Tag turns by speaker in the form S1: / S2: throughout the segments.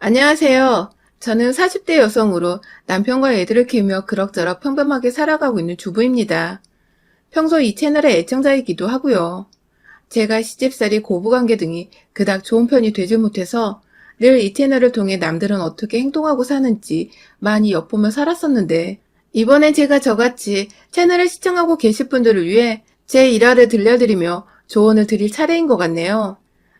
S1: 안녕하세요. 저는 40대 여성으로 남편과 애들을 키우며 그럭저럭 평범하게 살아가고 있는 주부입니다. 평소 이 채널의 애청자이기도 하고요. 제가 시집살이 고부관계 등이 그닥 좋은 편이 되지 못해서 늘 이 채널을 통해 남들은 어떻게 행동하고 사는지 많이 엿보며 살았었는데, 이번엔 제가 저같이 채널을 시청하고 계실 분들을 위해 제 일화를 들려드리며 조언을 드릴 차례인 것 같네요.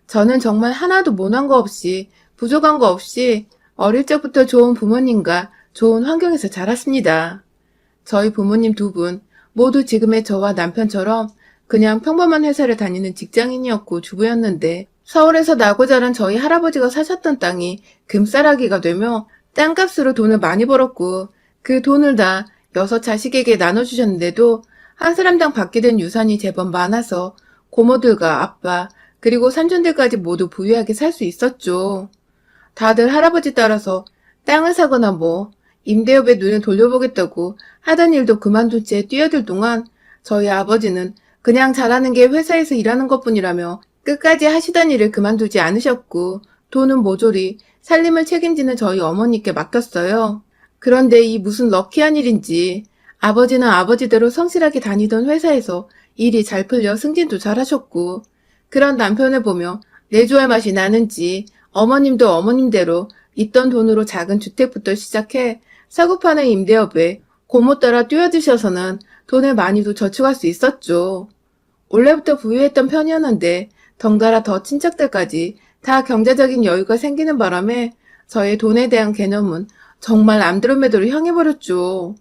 S1: 저는 정말 하나도 모난 거 없이, 부족한 거 없이 어릴 적부터 좋은 부모님과 좋은 환경에서 자랐습니다. 저희 부모님 두 분 모두 지금의 저와 남편처럼 그냥 평범한 회사를 다니는 직장인이었고 주부였는데, 서울에서 나고 자란 저희 할아버지가 사셨던 땅이 금싸라기가 되며 땅값으로 돈을 많이 벌었고, 그 돈을 다 6자식에게 나눠주셨는데도 한 사람당 받게 된 유산이 제법 많아서 고모들과 아빠 그리고 삼촌들까지 모두 부유하게 살 수 있었죠. 다들 할아버지 따라서 땅을 사거나 임대업에 눈을 돌려보겠다고 하던 일도 그만둔 채 뛰어들 동안 저희 아버지는 그냥 잘하는 게 회사에서 일하는 것뿐이라며 끝까지 하시던 일을 그만두지 않으셨고, 돈은 모조리 살림을 책임지는 저희 어머니께 맡겼어요. 그런데 이 무슨 럭키한 일인지 아버지는 아버지대로 성실하게 다니던 회사에서 일이 잘 풀려 승진도 잘하셨고, 그런 남편을 보며 내조할 맛이 나는지 어머님도 어머님대로 있던 돈으로 작은 주택부터 시작해 사고 파는 임대업에 고모 따라 뛰어드셔서는 돈을 많이도 저축할 수 있었죠. 원래부터 부유했던 편이었는데 덩달아 더 친척들까지 다 경제적인 여유가 생기는 바람에 저의 돈에 대한 개념은 정말 안드로메다로 향해버렸죠.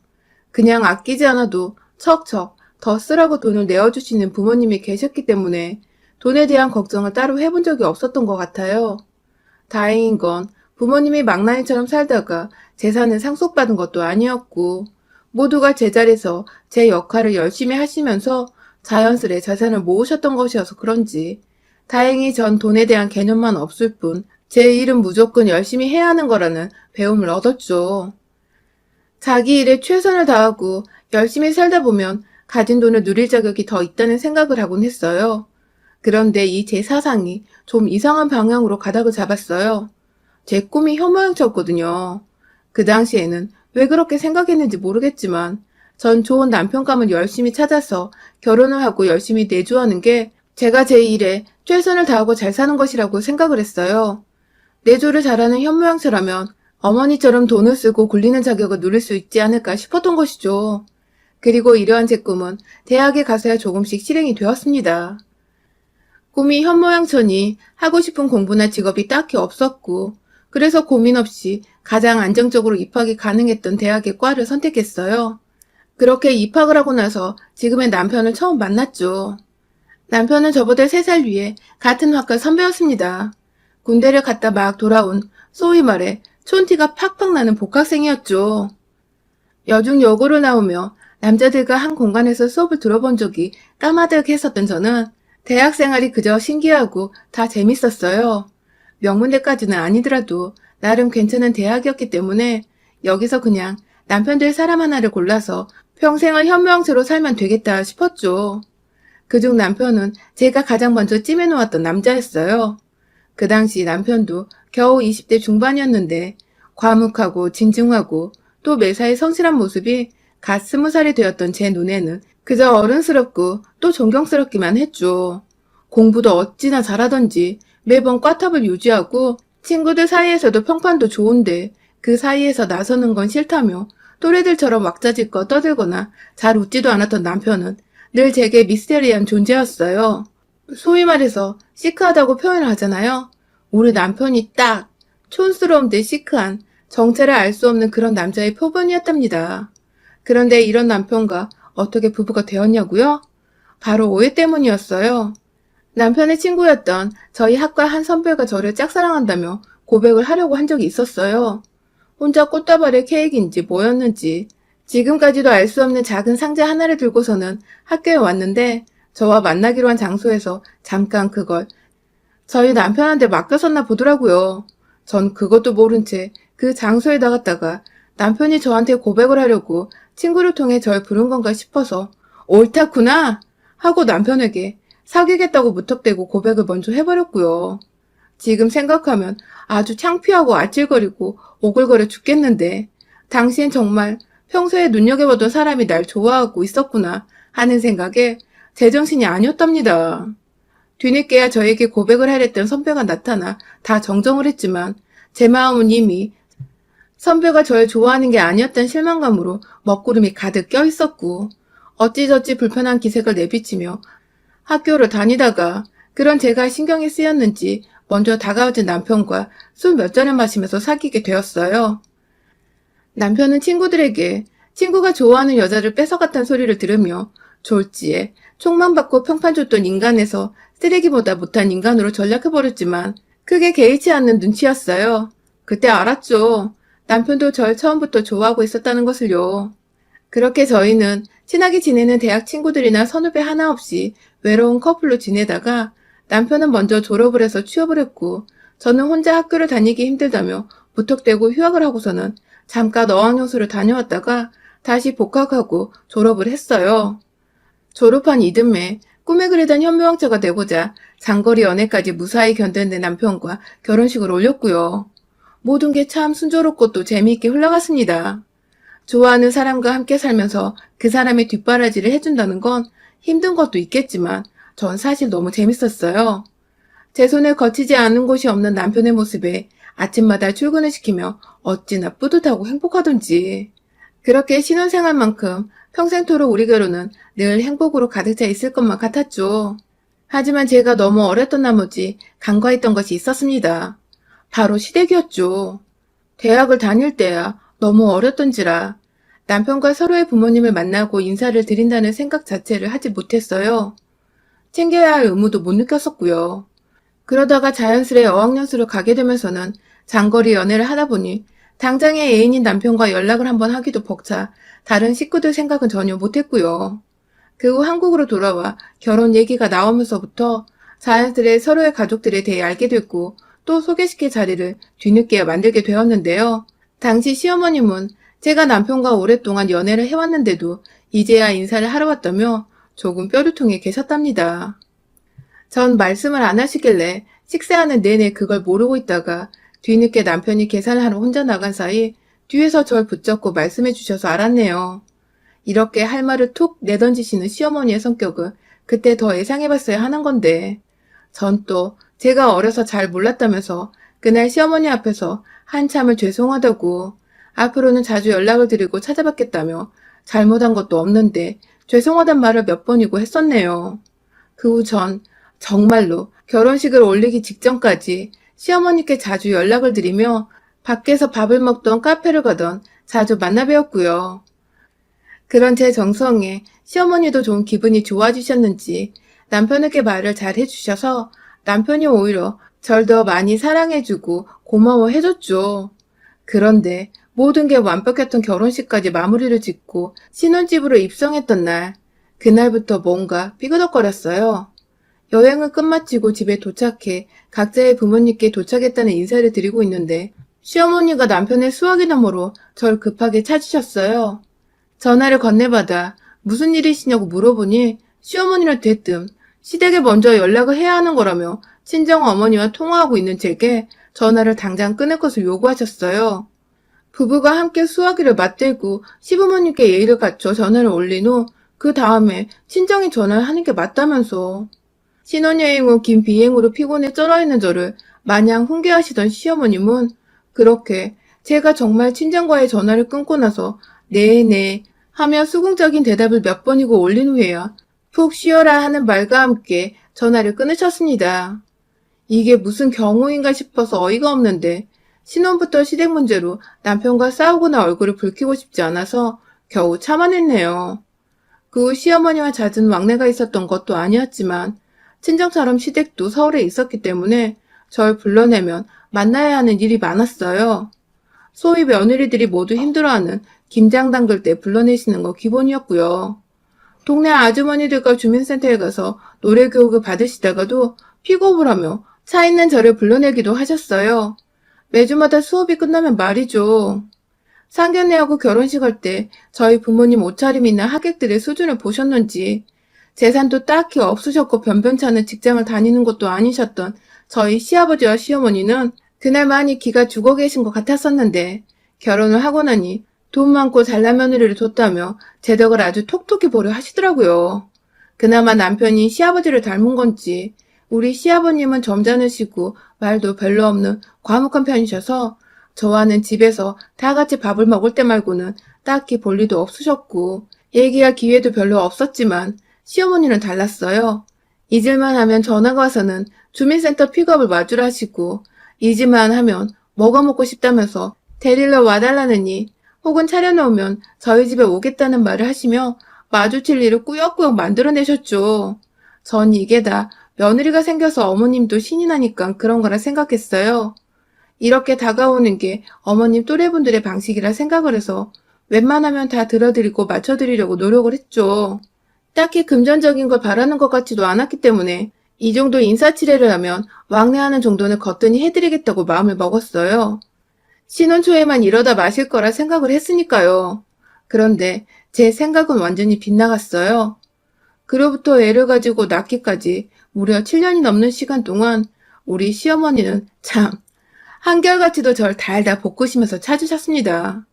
S1: 그냥 아끼지 않아도 척척 더 쓰라고 돈을 내어주시는 부모님이 계셨기 때문에 돈에 대한 걱정을 따로 해본 적이 없었던 것 같아요. 다행인 건 부모님이 망나니처럼 살다가 재산을 상속받은 것도 아니었고, 모두가 제자리에서 제 역할을 열심히 하시면서 자연스레 재산을 모으셨던 것이어서 그런지 다행히 전 돈에 대한 개념만 없을 뿐 제 일은 무조건 열심히 해야 하는 거라는 배움을 얻었죠. 자기 일에 최선을 다하고 열심히 살다 보면 가진 돈을 누릴 자격이 더 있다는 생각을 하곤 했어요. 그런데 이 제 사상이 좀 이상한 방향으로 가닥을 잡았어요. 제 꿈이 현모양처였거든요. 그 당시에는 왜 그렇게 생각했는지 모르겠지만 전 좋은 남편감을 열심히 찾아서 결혼을 하고 열심히 내조하는 게 제가 제 일에 최선을 다하고 잘 사는 것이라고 생각을 했어요. 내조를 잘하는 현모양처라면 어머니처럼 돈을 쓰고 굴리는 자격을 누릴 수 있지 않을까 싶었던 것이죠. 그리고 이러한 제 꿈은 대학에 가서야 조금씩 실행이 되었습니다. 꿈이 현모양처니 하고 싶은 공부나 직업이 딱히 없었고, 그래서 고민 없이 가장 안정적으로 입학이 가능했던 대학의 과를 선택했어요. 그렇게 입학을 하고 나서 지금의 남편을 처음 만났죠. 남편은 저보다 3살 위에 같은 학과 선배였습니다. 군대를 갔다 막 돌아온 소위 말해 촌티가 팍팍 나는 복학생이었죠. 여중 여고를 나오며 남자들과 한 공간에서 수업을 들어본 적이 까마득했었던 저는 대학 생활이 그저 신기하고 다 재밌었어요. 명문대까지는 아니더라도 나름 괜찮은 대학이었기 때문에 여기서 그냥 남편 될 사람 하나를 골라서 평생을 현모양처로 살면 되겠다 싶었죠. 그중 남편은 제가 가장 먼저 찜해놓았던 남자였어요. 그 당시 남편도 겨우 20대 중반이었는데 과묵하고 진중하고 또 매사에 성실한 모습이 갓 20살이 되었던 제 눈에는 그저 어른스럽고 또 존경스럽기만 했죠. 공부도 어찌나 잘하던지 매번 꽈탑을 유지하고 친구들 사이에서도 평판도 좋은데 그 사이에서 나서는 건 싫다며 또래들처럼 왁자지껄 떠들거나 잘 웃지도 않았던 남편은 늘 제게 미스테리한 존재였어요. 소위 말해서 시크하다고 표현을 하잖아요. 우리 남편이 딱 촌스러운데 시크한 정체를 알 수 없는 그런 남자의 표본이었답니다. 그런데 이런 남편과 어떻게 부부가 되었냐고요? 바로 오해 때문이었어요. 남편의 친구였던 저희 학과 한 선배가 저를 짝사랑한다며 고백을 하려고 한 적이 있었어요. 혼자 꽃다발의 케이크인지 뭐였는지 지금까지도 알 수 없는 작은 상자 하나를 들고서는 학교에 왔는데 저와 만나기로 한 장소에서 잠깐 그걸 저희 남편한테 맡겼었나 보더라고요. 전 그것도 모른 채 그 장소에 나갔다가 남편이 저한테 고백을 하려고 친구를 통해 절 부른 건가 싶어서 옳다구나 하고 남편에게 사귀겠다고 무턱대고 고백을 먼저 해버렸고요. 지금 생각하면 아주 창피하고 아찔거리고 오글거려 죽겠는데 당시엔 정말 평소에 눈여겨보던 사람이 날 좋아하고 있었구나 하는 생각에 제정신이 아니었답니다. 뒤늦게야 저에게 고백을 하랬던 선배가 나타나 다 정정을 했지만 제 마음은 이미 선배가 저를 좋아하는 게 아니었던 실망감으로 먹구름이 가득 껴있었고 어찌저찌 불편한 기색을 내비치며 학교를 다니다가 그런 제가 신경이 쓰였는지 먼저 다가오던 남편과 술 몇 잔을 마시면서 사귀게 되었어요. 남편은 친구들에게 친구가 좋아하는 여자를 뺏어갔다는 소리를 들으며 졸지에 총만 받고 평판 줬던 인간에서 쓰레기보다 못한 인간으로 전락해버렸지만 크게 개의치 않는 눈치였어요. 그때 알았죠. 남편도 절 처음부터 좋아하고 있었다는 것을요. 그렇게 저희는 친하게 지내는 대학 친구들이나 선후배 하나 없이 외로운 커플로 지내다가 남편은 먼저 졸업을 해서 취업을 했고 저는 혼자 학교를 다니기 힘들다며 무턱대고 휴학을 하고서는 잠깐 어학연수를 다녀왔다가 다시 복학하고 졸업을 했어요. 졸업한 이듬해 꿈에 그리던 현모양처가 되고자 장거리 연애까지 무사히 견뎌낸 남편과 결혼식을 올렸고요. 모든 게 참 순조롭고 또 재미있게 흘러갔습니다. 좋아하는 사람과 함께 살면서 그 사람의 뒷바라지를 해준다는 건 힘든 것도 있겠지만 전 사실 너무 재밌었어요. 제 손에 거치지 않은 곳이 없는 남편의 모습에 아침마다 출근을 시키며 어찌나 뿌듯하고 행복하던지. 그렇게 신혼생활만큼 평생토록 우리 결혼은 늘 행복으로 가득 차 있을 것만 같았죠. 하지만 제가 너무 어렸던 나머지 간과했던 것이 있었습니다. 바로 시댁이었죠. 대학을 다닐 때야 너무 어렸던지라 남편과 서로의 부모님을 만나고 인사를 드린다는 생각 자체를 하지 못했어요. 챙겨야 할 의무도 못 느꼈었고요. 그러다가 자연스레 어학연수를 가게 되면서는 장거리 연애를 하다 보니 당장의 애인인 남편과 연락을 한번 하기도 벅차 다른 식구들 생각은 전혀 못했고요. 그 후 한국으로 돌아와 결혼 얘기가 나오면서부터 자연스레 서로의 가족들에 대해 알게 됐고 또 소개시킬 자리를 뒤늦게 만들게 되었는데요. 당시 시어머님은 제가 남편과 오랫동안 연애를 해왔는데도 이제야 인사를 하러 왔다며 조금 뼈류통에 계셨답니다. 전 말씀을 안 하시길래 식사하는 내내 그걸 모르고 있다가 뒤늦게 남편이 계산을 하러 혼자 나간 사이 뒤에서 절 붙잡고 말씀해 주셔서 알았네요. 이렇게 할 말을 툭 내던지시는 시어머니의 성격은 그때 더 예상해봤어야 하는 건데 전 또 제가 어려서 잘 몰랐다면서 그날 시어머니 앞에서 한참을 죄송하다고 앞으로는 자주 연락을 드리고 찾아뵙겠다며 잘못한 것도 없는데 죄송하단 말을 몇 번이고 했었네요. 그 후 전 정말로 결혼식을 올리기 직전까지 시어머니께 자주 연락을 드리며 밖에서 밥을 먹던 카페를 가던 자주 만나 뵈었고요. 그런 제 정성에 시어머니도 좀 기분이 좋아지셨는지 남편에게 말을 잘 해주셔서 남편이 오히려 절 더 많이 사랑해주고 고마워해줬죠. 그런데 모든 게 완벽했던 결혼식까지 마무리를 짓고 신혼집으로 입성했던 날, 그날부터 뭔가 삐그덕거렸어요. 여행을 끝마치고 집에 도착해 각자의 부모님께 도착했다는 인사를 드리고 있는데 시어머니가 남편의 수화기 너머로 절 급하게 찾으셨어요. 전화를 건네받아 무슨 일이시냐고 물어보니 시어머니는 대뜸 시댁에 먼저 연락을 해야 하는 거라며 친정 어머니와 통화하고 있는 제게 전화를 당장 끊을 것을 요구하셨어요. 부부가 함께 수화기를 맞들고 시부모님께 예의를 갖춰 전화를 올린 후 그 다음에 친정이 전화를 하는 게 맞다면서. 신혼여행 후 긴 비행으로 피곤해 쩔어있는 저를 마냥 훈계하시던 시어머님은 그렇게 제가 정말 친정과의 전화를 끊고 나서 네네 하며 수긍적인 대답을 몇 번이고 올린 후에야 푹 쉬어라 하는 말과 함께 전화를 끊으셨습니다. 이게 무슨 경우인가 싶어서 어이가 없는데 신혼부터 시댁 문제로 남편과 싸우거나 얼굴을 붉히고 싶지 않아서 겨우 참아냈네요. 그 후 시어머니와 잦은 왕래가 있었던 것도 아니었지만 친정처럼 시댁도 서울에 있었기 때문에 절 불러내면 만나야 하는 일이 많았어요. 소위 며느리들이 모두 힘들어하는 김장 담글 때 불러내시는 거 기본이었고요. 동네 아주머니들과 주민센터에 가서 노래 교육을 받으시다가도 픽업을 하며 차 있는 저를 불러내기도 하셨어요. 매주마다 수업이 끝나면 말이죠. 상견례하고 결혼식 할 때 저희 부모님 옷차림이나 하객들의 수준을 보셨는지 재산도 딱히 없으셨고 변변찮은 직장을 다니는 것도 아니셨던 저희 시아버지와 시어머니는 그날 많이 기가 죽어 계신 것 같았었는데 결혼을 하고 나니 돈 많고 잘난 며느리를 뒀다며 재덕을 아주 톡톡히 보려 하시더라고요. 그나마 남편이 시아버지를 닮은 건지 우리 시아버님은 점잖으시고 말도 별로 없는 과묵한 편이셔서 저와는 집에서 다 같이 밥을 먹을 때 말고는 딱히 볼 일도 없으셨고 얘기할 기회도 별로 없었지만 시어머니는 달랐어요. 잊을만 하면 전화가 와서는 주민센터 픽업을 마주를 하시고 잊을만 하면 뭐가 먹고 싶다면서 데리러 와달라느니 혹은 차려놓으면 저희 집에 오겠다는 말을 하시며 마주칠 일을 꾸역꾸역 만들어내셨죠. 전 이게 다 며느리가 생겨서 어머님도 신이 나니까 그런 거라 생각했어요. 이렇게 다가오는 게 어머님 또래분들의 방식이라 생각을 해서 웬만하면 다 들어드리고 맞춰드리려고 노력을 했죠. 딱히 금전적인 걸 바라는 것 같지도 않았기 때문에 이 정도 인사치레를 하면 왕래하는 정도는 거뜬히 해드리겠다고 마음을 먹었어요. 신혼 초에만 이러다 마실 거라 생각을 했으니까요. 그런데 제 생각은 완전히 빗나갔어요. 그로부터 애를 가지고 낳기까지 무려 7년이 넘는 시간 동안 우리 시어머니는 참 한결같이도 절 달달 볶으시면서 찾으셨습니다.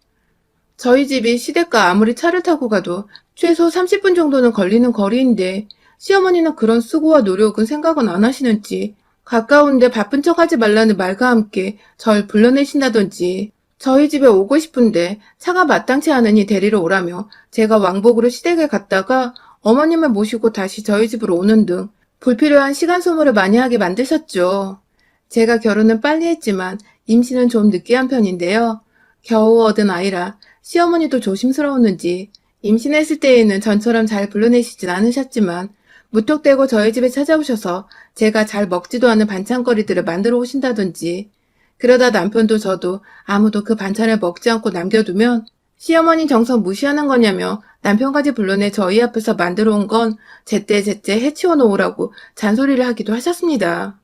S1: 저희 집이 시댁과 아무리 차를 타고 가도 최소 30분 정도는 걸리는 거리인데 시어머니는 그런 수고와 노력은 생각은 안 하시는지 가까운데 바쁜 척하지 말라는 말과 함께 절 불러내신다든지 저희 집에 오고 싶은데 차가 마땅치 않으니 데리러 오라며 제가 왕복으로 시댁에 갔다가 어머님을 모시고 다시 저희 집으로 오는 등 불필요한 시간 소모를 많이 하게 만드셨죠. 제가 결혼은 빨리 했지만 임신은 좀 늦게 한 편인데요. 겨우 얻은 아이라 시어머니도 조심스러웠는지 임신했을 때에는 전처럼 잘 불러내시진 않으셨지만 무턱대고 저희 집에 찾아오셔서 제가 잘 먹지도 않은 반찬거리들을 만들어 오신다든지 그러다 남편도 저도 아무도 그 반찬을 먹지 않고 남겨두면 시어머니 정성 무시하는 거냐며 남편까지 불러내 저희 앞에서 만들어 온 건 제때제때 해치워 놓으라고 잔소리를 하기도 하셨습니다.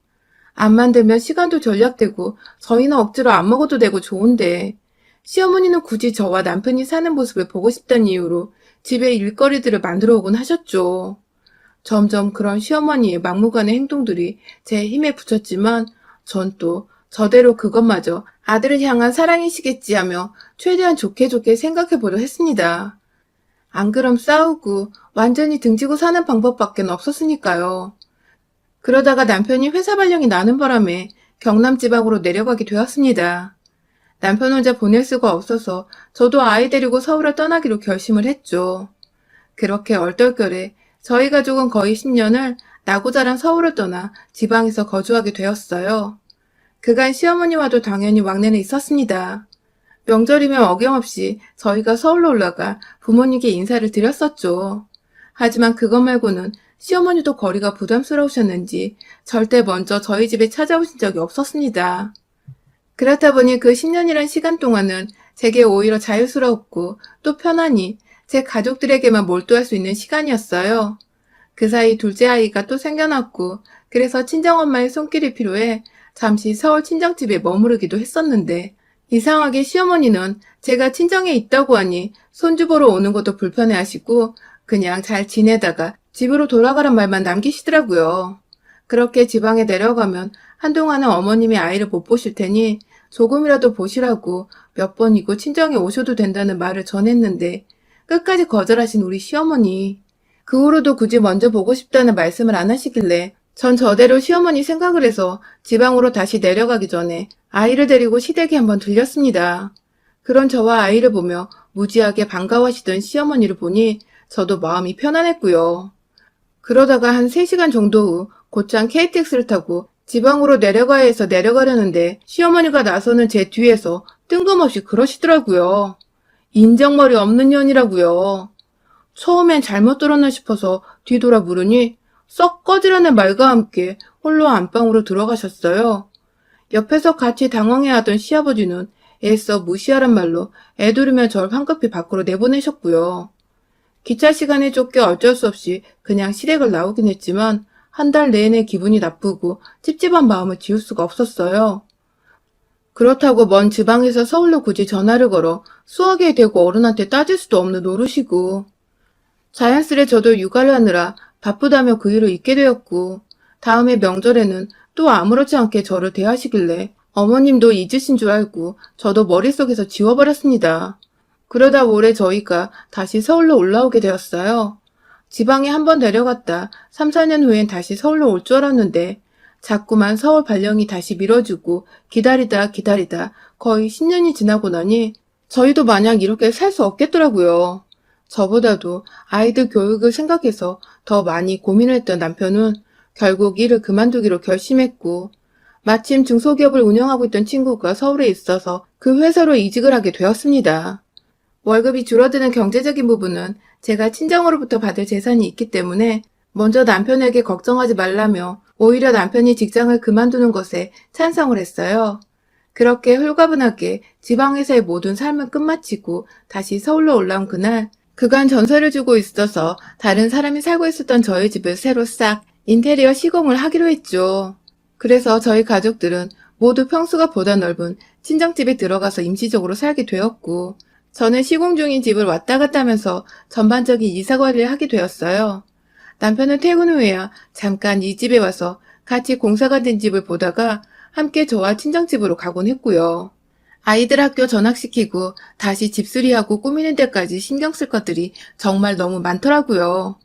S1: 안 만들면 시간도 절약되고 저희는 억지로 안 먹어도 되고 좋은데 시어머니는 굳이 저와 남편이 사는 모습을 보고 싶다는 이유로 집에 일거리들을 만들어 오곤 하셨죠. 점점 그런 시어머니의 막무가내 행동들이 제 힘에 붙였지만 전 또 저대로 그것마저 아들을 향한 사랑이시겠지 하며 최대한 좋게 생각해보려 했습니다. 안 그럼 싸우고 완전히 등지고 사는 방법밖에 없었으니까요. 그러다가 남편이 회사 발령이 나는 바람에 경남 지방으로 내려가게 되었습니다. 남편 혼자 보낼 수가 없어서 저도 아이 데리고 서울을 떠나기로 결심을 했죠. 그렇게 얼떨결에 저희 가족은 거의 10년을 나고 자란 서울을 떠나 지방에서 거주하게 되었어요. 그간 시어머니와도 당연히 왕래는 있었습니다. 명절이면 어김없이 저희가 서울로 올라가 부모님께 인사를 드렸었죠. 하지만 그것 말고는 시어머니도 거리가 부담스러우셨는지 절대 먼저 저희 집에 찾아오신 적이 없었습니다. 그렇다 보니 그 10년이란 시간 동안은 제게 오히려 자유스러웠고 또 편안히 제 가족들에게만 몰두할 수 있는 시간이었어요. 그 사이 둘째 아이가 또 생겨났고 그래서 친정엄마의 손길이 필요해 잠시 서울 친정집에 머무르기도 했었는데 이상하게 시어머니는 제가 친정에 있다고 하니 손주 보러 오는 것도 불편해하시고 그냥 잘 지내다가 집으로 돌아가란 말만 남기시더라고요. 그렇게 지방에 내려가면 한동안은 어머님이 아이를 못 보실 테니 조금이라도 보시라고 몇 번이고 친정에 오셔도 된다는 말을 전했는데 끝까지 거절하신 우리 시어머니. 그 후로도 굳이 먼저 보고 싶다는 말씀을 안 하시길래 전 저대로 시어머니 생각을 해서 지방으로 다시 내려가기 전에 아이를 데리고 시댁에 한번 들렸습니다. 그런 저와 아이를 보며 무지하게 반가워하시던 시어머니를 보니 저도 마음이 편안했고요. 그러다가 한 3시간 정도 후 곧장 KTX를 타고 지방으로 내려가야 해서 내려가려는데 시어머니가 나서는 제 뒤에서 뜬금없이 그러시더라고요. 인정머리 없는 년이라고요. 처음엔 잘못 들었나 싶어서 뒤돌아 물으니 썩 꺼지라는 말과 함께 홀로 안방으로 들어가셨어요. 옆에서 같이 당황해하던 시아버지는 애써 무시하란 말로 애두르며 절 황급히 밖으로 내보내셨고요. 기차 시간에 쫓겨 어쩔 수 없이 그냥 시댁을 나오긴 했지만 한 달 내내 기분이 나쁘고 찝찝한 마음을 지울 수가 없었어요. 그렇다고 먼 지방에서 서울로 굳이 전화를 걸어 수화기에 대고 어른한테 따질 수도 없는 노릇이고 자연스레 저도 육아를 하느라 바쁘다며 그 일을 잊게 되었고 다음해 명절에는 또 아무렇지 않게 저를 대하시길래 어머님도 잊으신 줄 알고 저도 머릿속에서 지워버렸습니다. 그러다 올해 저희가 다시 서울로 올라오게 되었어요. 지방에 한번 내려갔다 3, 4년 후엔 다시 서울로 올 줄 알았는데 자꾸만 서울 발령이 다시 미뤄지고 기다리다 거의 10년이 지나고 나니 저희도 마냥 이렇게 살 수 없겠더라고요. 저보다도 아이들 교육을 생각해서 더 많이 고민을 했던 남편은 결국 일을 그만두기로 결심했고 마침 중소기업을 운영하고 있던 친구가 서울에 있어서 그 회사로 이직을 하게 되었습니다. 월급이 줄어드는 경제적인 부분은 제가 친정으로부터 받을 재산이 있기 때문에 먼저 남편에게 걱정하지 말라며 오히려 남편이 직장을 그만두는 것에 찬성을 했어요. 그렇게 홀가분하게 지방회사의 모든 삶을 끝마치고 다시 서울로 올라온 그날 그간 전세를 주고 있어서 다른 사람이 살고 있었던 저희 집을 새로 싹 인테리어 시공을 하기로 했죠. 그래서 저희 가족들은 모두 평수가 보다 넓은 친정집에 들어가서 임시적으로 살게 되었고 저는 시공 중인 집을 왔다 갔다 하면서 전반적인 이사 관리를 하게 되었어요. 남편은 퇴근 후에야 잠깐 이 집에 와서 같이 공사가 된 집을 보다가 함께 저와 친정집으로 가곤 했고요. 아이들 학교 전학시키고 다시 집수리하고 꾸미는 데까지 신경 쓸 것들이 정말 너무 많더라고요.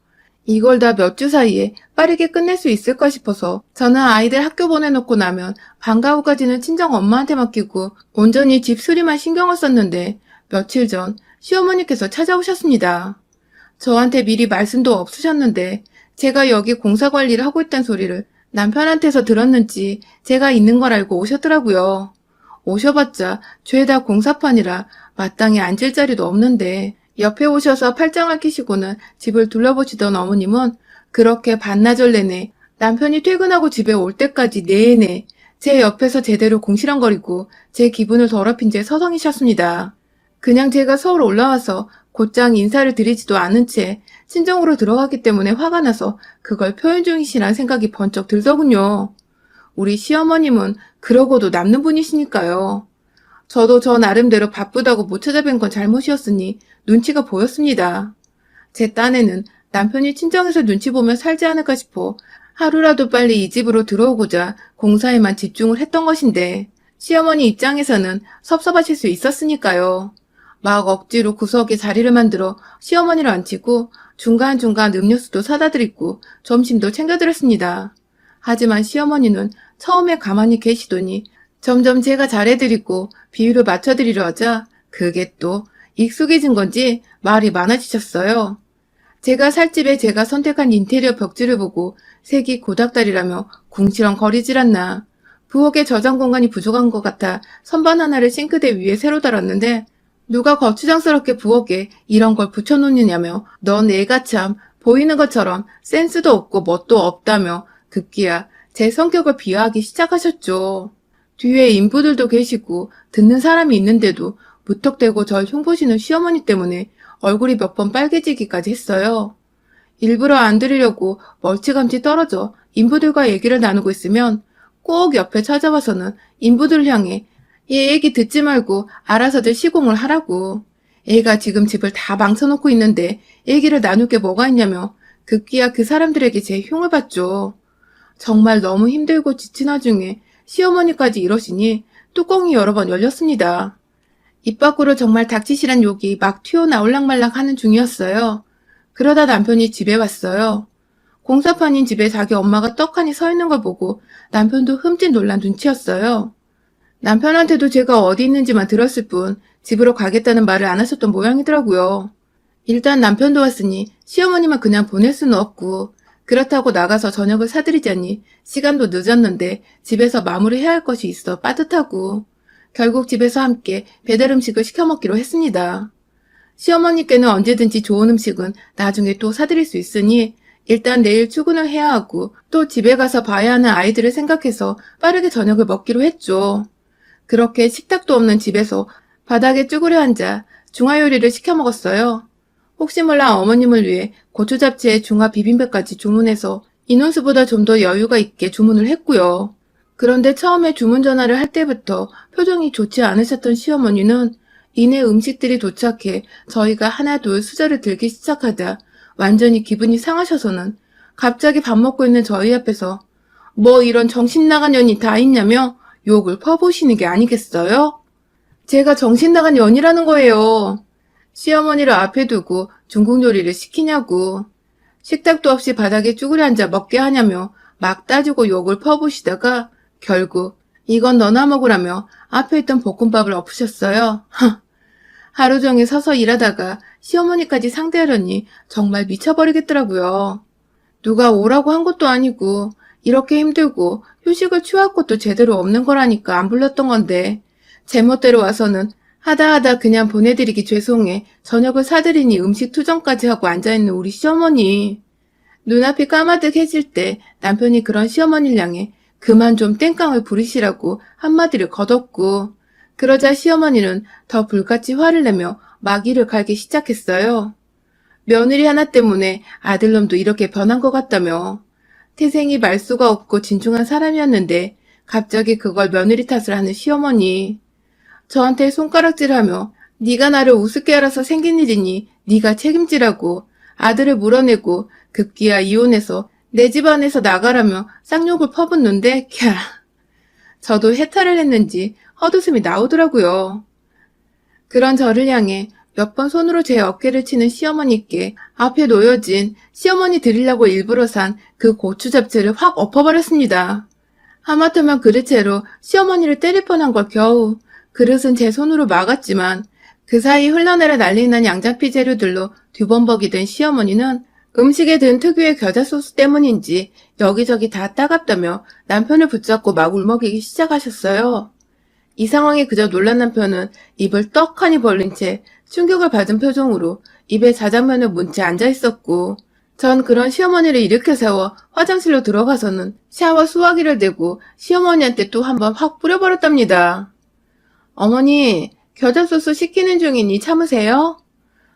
S1: 이걸 다 몇 주 사이에 빠르게 끝낼 수 있을까 싶어서 저는 아이들 학교 보내놓고 나면 방과 후까지는 친정 엄마한테 맡기고 온전히 집수리만 신경을 썼는데 며칠 전 시어머니께서 찾아오셨습니다. 저한테 미리 말씀도 없으셨는데 제가 여기 공사 관리를 하고 있다는 소리를 남편한테서 들었는지 제가 있는 걸 알고 오셨더라고요. 오셔봤자 죄다 공사판이라 마땅히 앉을 자리도 없는데 옆에 오셔서 팔짱을 끼시고는 집을 둘러보시던 어머님은 그렇게 반나절 내내 남편이 퇴근하고 집에 올 때까지 내내 제 옆에서 제대로 궁시렁거리고 제 기분을 더럽힌 채 서성이셨습니다. 그냥 제가 서울 올라와서 곧장 인사를 드리지도 않은 채 친정으로 들어갔기 때문에 화가 나서 그걸 표현 중이시란 생각이 번쩍 들더군요. 우리 시어머님은 그러고도 남는 분이시니까요. 저도 저 나름대로 바쁘다고 못 찾아뵌 건 잘못이었으니 눈치가 보였습니다. 제 딴에는 남편이 친정에서 눈치 보며 살지 않을까 싶어 하루라도 빨리 이 집으로 들어오고자 공사에만 집중을 했던 것인데 시어머니 입장에서는 섭섭하실 수 있었으니까요. 막 억지로 구석에 자리를 만들어 시어머니를 앉히고 중간중간 음료수도 사다 드리고 점심도 챙겨드렸습니다. 하지만 시어머니는 처음에 가만히 계시더니 점점 제가 잘해드리고 비율을 맞춰드리려 하자 그게 또 익숙해진 건지 말이 많아지셨어요. 제가 살 집에 제가 선택한 인테리어 벽지를 보고 색이 고닥다리라며 궁시렁거리질 않나. 부엌에 저장 공간이 부족한 것 같아 선반 하나를 싱크대 위에 새로 달았는데 누가 거추장스럽게 부엌에 이런 걸 붙여놓느냐며 넌 애가 참 보이는 것처럼 센스도 없고 멋도 없다며 급기야 제 성격을 비하하기 시작하셨죠. 뒤에 인부들도 계시고 듣는 사람이 있는데도 무턱대고 절 흉보시는 시어머니 때문에 얼굴이 몇 번 빨개지기까지 했어요. 일부러 안 들으려고 멀찌감치 떨어져 인부들과 얘기를 나누고 있으면 꼭 옆에 찾아와서는 인부들을 향해 얘 얘기 듣지 말고 알아서들 시공을 하라고. 애가 지금 집을 다 망쳐놓고 있는데 얘기를 나눌 게 뭐가 있냐며 급기야 그 사람들에게 제 흉을 봤죠. 정말 너무 힘들고 지친 와중에 시어머니까지 이러시니 뚜껑이 여러 번 열렸습니다. 입 밖으로 정말 닥치시란 욕이 막 튀어나올랑말랑 하는 중이었어요. 그러다 남편이 집에 왔어요. 공사판인 집에 자기 엄마가 떡하니 서 있는 걸 보고 남편도 흠칫 놀란 눈치였어요. 남편한테도 제가 어디 있는지만 들었을 뿐 집으로 가겠다는 말을 안 하셨던 모양이더라고요. 일단 남편도 왔으니 시어머니만 그냥 보낼 수는 없고 그렇다고 나가서 저녁을 사드리자니 시간도 늦었는데 집에서 마무리해야 할 것이 있어 빠듯하고 결국 집에서 함께 배달 음식을 시켜 먹기로 했습니다. 시어머니께는 언제든지 좋은 음식은 나중에 또 사드릴 수 있으니 일단 내일 출근을 해야 하고 또 집에 가서 봐야 하는 아이들을 생각해서 빠르게 저녁을 먹기로 했죠. 그렇게 식탁도 없는 집에서 바닥에 쭈그려 앉아 중화요리를 시켜 먹었어요. 혹시 몰라 어머님을 위해 고추잡채에 중화 비빔밥까지 주문해서 인원수보다 좀 더 여유가 있게 주문을 했고요. 그런데 처음에 주문 전화를 할 때부터 표정이 좋지 않으셨던 시어머니는 이내 음식들이 도착해 저희가 하나둘 수저를 들기 시작하다 완전히 기분이 상하셔서는 갑자기 밥 먹고 있는 저희 앞에서 뭐 이런 정신 나간 년이 다 있냐며 욕을 퍼부으시는 게 아니겠어요? 제가 정신 나간 년이라는 거예요. 시어머니를 앞에 두고 중국 요리를 시키냐고. 식탁도 없이 바닥에 쭈그려 앉아 먹게 하냐며 막 따지고 욕을 퍼부으시다가 결국 이건 너나 먹으라며 앞에 있던 볶음밥을 엎으셨어요. 하루 종일 서서 일하다가 시어머니까지 상대하려니 정말 미쳐버리겠더라고요. 누가 오라고 한 것도 아니고 이렇게 힘들고 휴식을 취할 것도 제대로 없는 거라니까 안 불렀던 건데 제멋대로 와서는 하다 그냥 보내드리기 죄송해 저녁을 사드리니 음식 투정까지 하고 앉아있는 우리 시어머니. 눈앞이 까마득해질 때 남편이 그런 시어머니를 향해 그만 좀 땡깡을 부리시라고 한마디를 거뒀고 그러자 시어머니는 더 불같이 화를 내며 마기를 갈기 시작했어요. 며느리 하나 때문에 아들놈도 이렇게 변한 것 같다며. 태생이 말수가 없고 진중한 사람이었는데 갑자기 그걸 며느리 탓을 하는 시어머니. 저한테 손가락질하며 네가 나를 우습게 알아서 생긴 일이니 네가 책임지라고 아들을 물어내고 급기야 이혼해서 내 집안에서 나가라며 쌍욕을 퍼붓는데 캬. 저도 해탈을 했는지 헛웃음이 나오더라고요. 그런 저를 향해 몇 번 손으로 제 어깨를 치는 시어머니께 앞에 놓여진 시어머니 드리려고 일부러 산 그 고추 잡채를 확 엎어버렸습니다. 하마터면 그릇채로 시어머니를 때릴 뻔한 걸 겨우. 그릇은 제 손으로 막았지만 그 사이 흘러내려 난리난 양장피 재료들로 뒤범벅이 된 시어머니는 음식에 든 특유의 겨자 소스 때문인지 여기저기 다 따갑다며 남편을 붙잡고 막 울먹이기 시작하셨어요. 이 상황에 그저 놀란 남편은 입을 떡하니 벌린 채 충격을 받은 표정으로 입에 자장면을 문 채 앉아있었고 전 그런 시어머니를 일으켜 세워 화장실로 들어가서는 샤워 수화기를 대고 시어머니한테 또 한 번 확 뿌려버렸답니다. 어머니, 겨자소스 시키는 중이니 참으세요?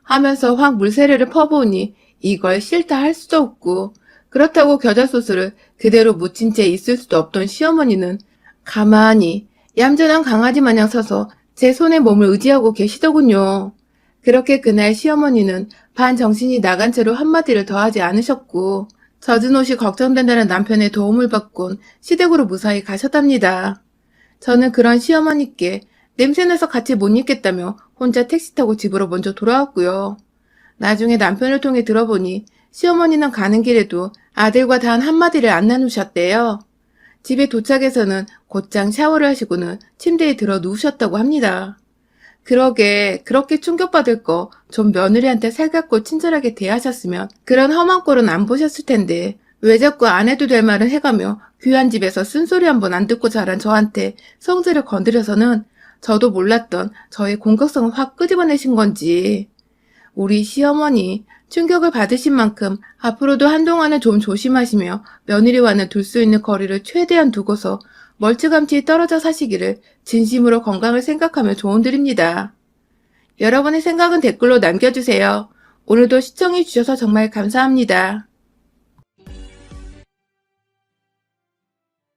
S1: 하면서 확 물세례를 퍼부으니 이걸 싫다 할 수도 없고 그렇다고 겨자소스를 그대로 묻힌 채 있을 수도 없던 시어머니는 가만히 얌전한 강아지 마냥 서서 제 손에 몸을 의지하고 계시더군요. 그렇게 그날 시어머니는 반정신이 나간 채로 한마디를 더 하지 않으셨고 젖은 옷이 걱정된다는 남편의 도움을 받곤 시댁으로 무사히 가셨답니다. 저는 그런 시어머니께 냄새나서 같이 못 있겠다며 혼자 택시 타고 집으로 먼저 돌아왔고요. 나중에 남편을 통해 들어보니 시어머니는 가는 길에도 아들과 단 한마디를 안 나누셨대요. 집에 도착해서는 곧장 샤워를 하시고는 침대에 들어 누우셨다고 합니다. 그러게 그렇게 충격받을 거 좀 며느리한테 살갑고 친절하게 대하셨으면 그런 험한 꼴은 안 보셨을 텐데 왜 자꾸 안 해도 될 말을 해가며 귀한 집에서 쓴소리 한 번 안 듣고 자란 저한테 성질을 건드려서는 저도 몰랐던 저의 공격성을 확 끄집어내신 건지. 우리 시어머니 충격을 받으신 만큼 앞으로도 한동안은 좀 조심하시며 며느리와는 둘 수 있는 거리를 최대한 두고서 멀찌감치 떨어져 사시기를 진심으로 건강을 생각하며 조언드립니다. 여러분의 생각은 댓글로 남겨주세요. 오늘도 시청해주셔서 정말 감사합니다.